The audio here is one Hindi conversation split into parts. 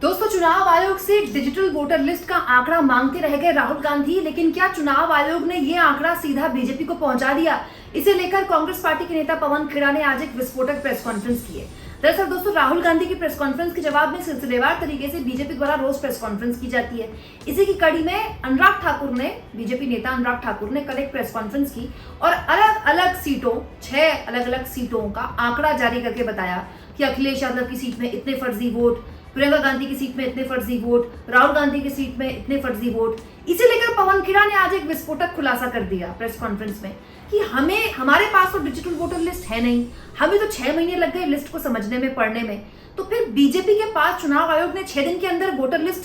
दोस्तों, चुनाव आयोग से डिजिटल वोटर लिस्ट का आंकड़ा मांगते रह गए राहुल गांधी, लेकिन क्या चुनाव आयोग ने ये आंकड़ा सीधा बीजेपी को पहुंचा दिया? इसे लेकर कांग्रेस पार्टी के नेता पवन खेड़ा ने आज एक विस्फोटक प्रेस कॉन्फ्रेंस की है। दरअसल दोस्तों, राहुल गांधी की प्रेस कॉन्फ्रेंस के जवाब में सिलसिलेवार तरीके से बीजेपी द्वारा रोज प्रेस कॉन्फ्रेंस की जाती है। इसी की कड़ी में बीजेपी नेता अनुराग ठाकुर ने कल एक प्रेस कॉन्फ्रेंस की और अलग अलग सीटों, 6 अलग अलग सीटों का आंकड़ा जारी करके बताया कि अखिलेश यादव की सीट में इतने फर्जी वोट, प्रियंका गांधी की सीट में इतने फर्जी वोट, राहुल गांधी की सीट में इतने फर्जी वोट। इसे लेकर पवन खेड़ा ने आज एक विस्फोटक खुलासा कर दिया प्रेस कॉन्फ्रेंस में कि हमारे पास तो डिजिटल वोटर लिस्ट है नहीं, हमें तो 6 महीने लग गए लिस्ट को समझने में, पढ़ने में। तो फिर बीजेपी के पास चुनाव आयोग ने 6 दिन के अंदर वोटर लिस्ट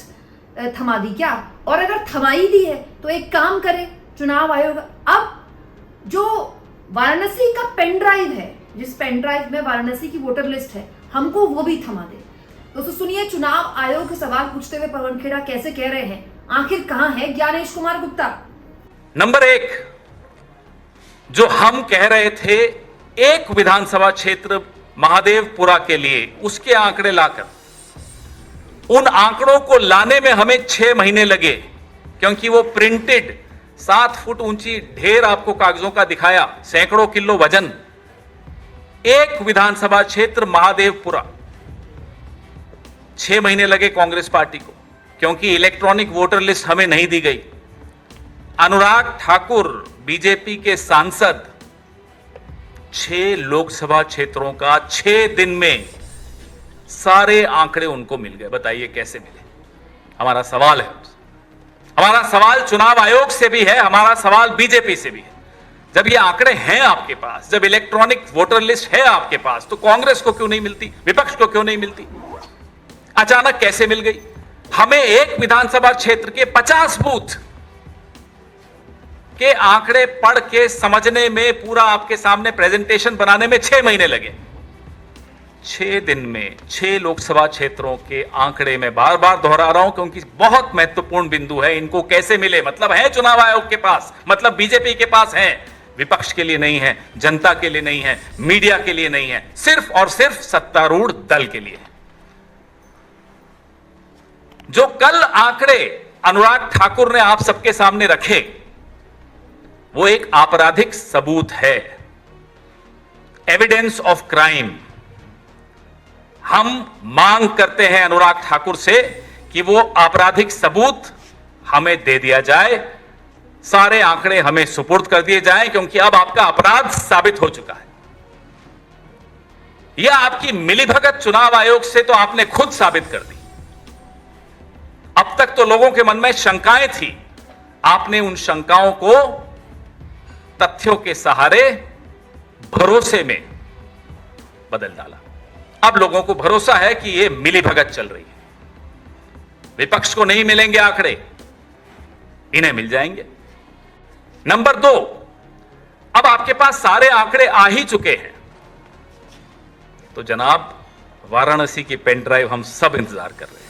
थमा दी क्या? और अगर थमाई दी है तो एक काम करे चुनाव आयोग, अब जो वाराणसी का पेन ड्राइव है, जिस पेन ड्राइव में वाराणसी की वोटर लिस्ट है, हमको वो भी थमा दे। दोस्तों सुनिए, चुनाव आयोग के सवाल पूछते हुए पवन खेड़ा कैसे कह रहे हैं, आखिर कहां है ज्ञानेश कुमार गुप्ता? नंबर 1, जो हम कह रहे थे एक विधानसभा क्षेत्र महादेवपुरा के लिए, उसके आंकड़े लाकर उन आंकड़ों को लाने में हमें 6 महीने लगे, क्योंकि वो प्रिंटेड 7 फुट ऊंची ढेर आपको कागजों का दिखाया, सैकड़ों किलो वजन। एक विधानसभा क्षेत्र महादेवपुरा, 6 महीने लगे कांग्रेस पार्टी को, क्योंकि इलेक्ट्रॉनिक वोटर लिस्ट हमें नहीं दी गई। अनुराग ठाकुर बीजेपी के सांसद 6 लोकसभा क्षेत्रों का 6 दिन में सारे आंकड़े उनको मिल गए। बताइए कैसे मिले? हमारा सवाल है, हमारा सवाल चुनाव आयोग से भी है, हमारा सवाल बीजेपी से भी है। जब ये आंकड़े हैं आपके पास, जब इलेक्ट्रॉनिक वोटर लिस्ट है आपके पास, तो कांग्रेस को क्यों नहीं मिलती, विपक्ष को क्यों नहीं मिलती? अचानक कैसे मिल गई? हमें एक विधानसभा क्षेत्र के 50 बूथ के आंकड़े पढ़ के समझने में, पूरा आपके सामने प्रेजेंटेशन बनाने में 6 महीने लगे। 6 दिन में 6 लोकसभा क्षेत्रों के आंकड़े में बार बार दोहरा रहा हूं, क्योंकि बहुत महत्वपूर्ण बिंदु है। इनको कैसे मिले? मतलब है चुनाव आयोग के पास, मतलब बीजेपी के पास है, विपक्ष के लिए नहीं है, जनता के लिए नहीं है, मीडिया के लिए नहीं है, सिर्फ और सिर्फ सत्तारूढ़ दल के लिए है। जो कल आंकड़े अनुराग ठाकुर ने आप सबके सामने रखे, वो एक आपराधिक सबूत है, एविडेंस ऑफ क्राइम। हम मांग करते हैं अनुराग ठाकुर से कि वो आपराधिक सबूत हमें दे दिया जाए, सारे आंकड़े हमें सुपुर्द कर दिए जाएं, क्योंकि अब आपका अपराध साबित हो चुका है। यह आपकी मिलीभगत चुनाव आयोग से तो आपने खुद साबित कर दी। अब तक तो लोगों के मन में शंकाएं थी, आपने उन शंकाओं को तथ्यों के सहारे भरोसे में बदल डाला। अब लोगों को भरोसा है कि यह मिलीभगत चल रही है। विपक्ष को नहीं मिलेंगे आंकड़े, इन्हें मिल जाएंगे। नंबर 2, अब आपके पास सारे आंकड़े आ ही चुके हैं, तो जनाब वाराणसी की पेन ड्राइव हम सब इंतजार कर रहे हैं।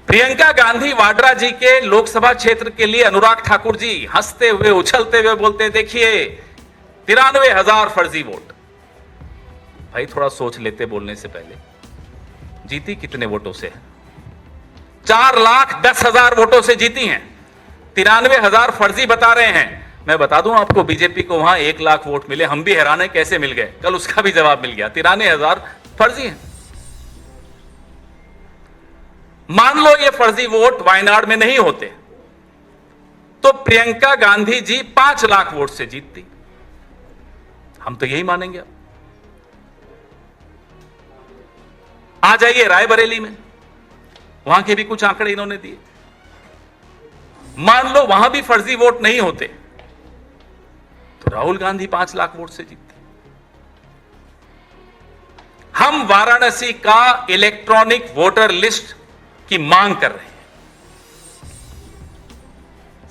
प्रियंका गांधी वाड्रा जी के लोकसभा क्षेत्र के लिए अनुराग ठाकुर जी हंसते हुए, उछलते हुए बोलते हैं, देखिए 93,000 फर्जी वोट। भाई थोड़ा सोच लेते बोलने से पहले, जीती कितने वोटों से है? 4,10,000 वोटों से जीती हैं। 93,000 फर्जी बता रहे हैं। मैं बता दूं आपको, बीजेपी को वहां 1 लाख वोट मिले, हम भी हैरान है कैसे मिल गए। कल उसका भी जवाब मिल गया, 93,000 फर्जी हैं। मान लो ये फर्जी वोट वायनाड में नहीं होते, तो प्रियंका गांधी जी 5 लाख वोट से जीतती। हम तो यही मानेंगे। आ जाइए रायबरेली में, वहां के भी कुछ आंकड़े इन्होंने दिए। मान लो वहां भी फर्जी वोट नहीं होते, तो राहुल गांधी 5 लाख वोट से जीतती। हम वाराणसी का इलेक्ट्रॉनिक वोटर लिस्ट की मांग कर रहे हैं।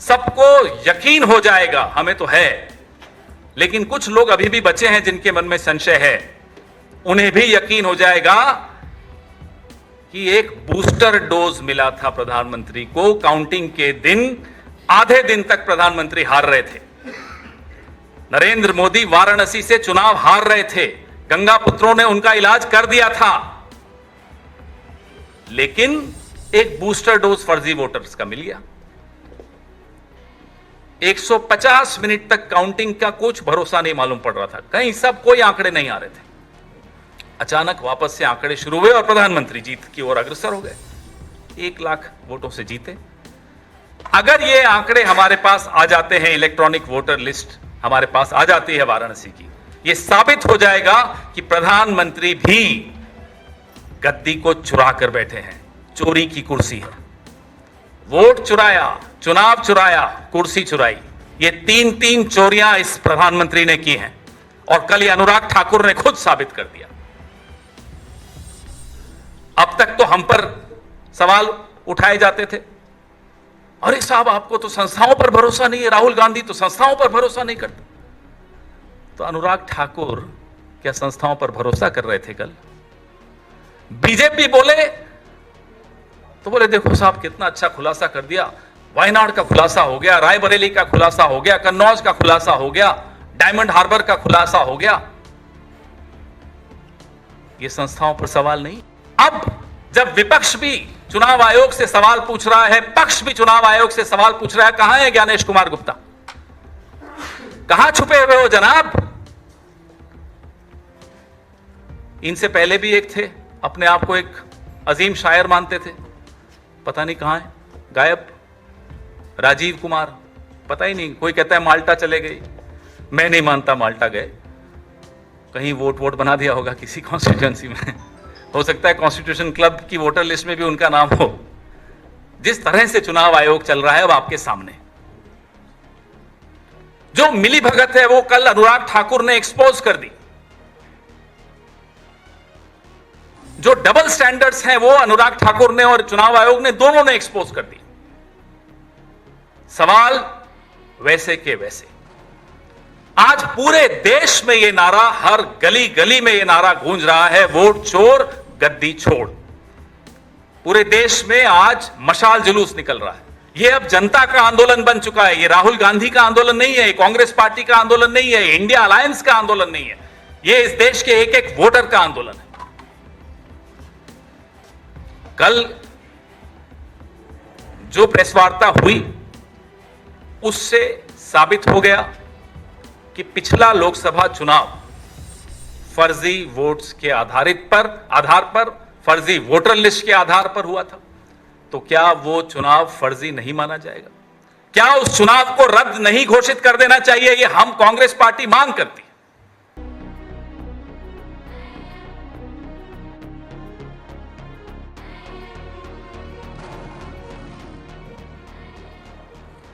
सबको यकीन हो जाएगा, हमें तो है, लेकिन कुछ लोग अभी भी बचे हैं जिनके मन में संशय है, उन्हें भी यकीन हो जाएगा कि एक बूस्टर डोज मिला था प्रधानमंत्री को। काउंटिंग के दिन, आधे दिन तक प्रधानमंत्री हार रहे थे। नरेंद्र मोदी वाराणसी से चुनाव हार रहे थे, गंगा पुत्रों ने उनका इलाज कर दिया था। लेकिन एक बूस्टर डोज फर्जी वोटर्स का मिल गया। 150 मिनट तक काउंटिंग का कुछ भरोसा नहीं मालूम पड़ रहा था, कहीं सब कोई आंकड़े नहीं आ रहे थे। अचानक वापस से आंकड़े शुरू हुए और प्रधानमंत्री जीत की ओर अग्रसर हो गए। 1 लाख वोटों से जीते। अगर ये आंकड़े हमारे पास आ जाते हैं, इलेक्ट्रॉनिक वोटर लिस्ट हमारे पास आ जाती है वाराणसी की, ये साबित हो जाएगा कि प्रधानमंत्री भी गद्दी को चुरा कर बैठे हैं। चोरी की कुर्सी है। वोट चुराया, चुनाव चुराया, कुर्सी चुराई, ये 3 चोरियां इस प्रधानमंत्री ने की हैं और कल ये अनुराग ठाकुर ने खुद साबित कर दिया। अब तक तो हम पर सवाल उठाए जाते थे, अरे साहब आपको तो संस्थाओं पर भरोसा नहीं है, राहुल गांधी तो संस्थाओं पर भरोसा नहीं करते। तो अनुराग ठाकुर क्या संस्थाओं पर भरोसा कर रहे थे कल? बीजेपी बोले तो बोले देखो साहब कितना अच्छा खुलासा कर दिया, वायनाड का खुलासा हो गया, रायबरेली का खुलासा हो गया, कन्नौज का खुलासा हो गया, डायमंड हार्बर का खुलासा हो गया। ये संस्थाओं पर सवाल नहीं। अब जब विपक्ष भी चुनाव आयोग से सवाल पूछ रहा है, पक्ष भी चुनाव आयोग से सवाल पूछ रहा है, कहां है ज्ञानेश कुमार गुप्ता? कहां छुपे हुए हो जनाब? इनसे पहले भी एक थे, अपने आप को एक अजीम शायर मानते थे, पता नहीं कहां है, गायब। राजीव कुमार, पता ही नहीं, कोई कहता है माल्टा चले गए, मैं नहीं मानता माल्टा गए, कहीं वोट बना दिया होगा किसी कॉन्स्टिट्यूएंसी में, हो सकता है कॉन्स्टिट्यूशन क्लब की वोटर लिस्ट में भी उनका नाम हो। जिस तरह से चुनाव आयोग चल रहा है वो आपके सामने, जो मिली भगत है वो कल अनुराग ठाकुर ने एक्सपोज कर दी। जो डबल स्टैंडर्ड्स हैं वो अनुराग ठाकुर ने और चुनाव आयोग ने, दोनों ने एक्सपोज कर दी। सवाल वैसे के वैसे। आज पूरे देश में यह नारा, हर गली गली में यह नारा गूंज रहा है, वोट चोर गद्दी छोड़। पूरे देश में आज मशाल जुलूस निकल रहा है। यह अब जनता का आंदोलन बन चुका है। यह राहुल गांधी का आंदोलन नहीं है, कांग्रेस पार्टी का आंदोलन नहीं है, इंडिया अलायंस का आंदोलन नहीं है, यह इस देश के एक एक वोटर का आंदोलन है। कल जो प्रेस वार्ता हुई उससे साबित हो गया कि पिछला लोकसभा चुनाव फर्जी वोट्स के आधार पर फर्जी वोटर लिस्ट के आधार पर हुआ था। तो क्या वो चुनाव फर्जी नहीं माना जाएगा? क्या उस चुनाव को रद्द नहीं घोषित कर देना चाहिए? ये हम कांग्रेस पार्टी मांग करती है।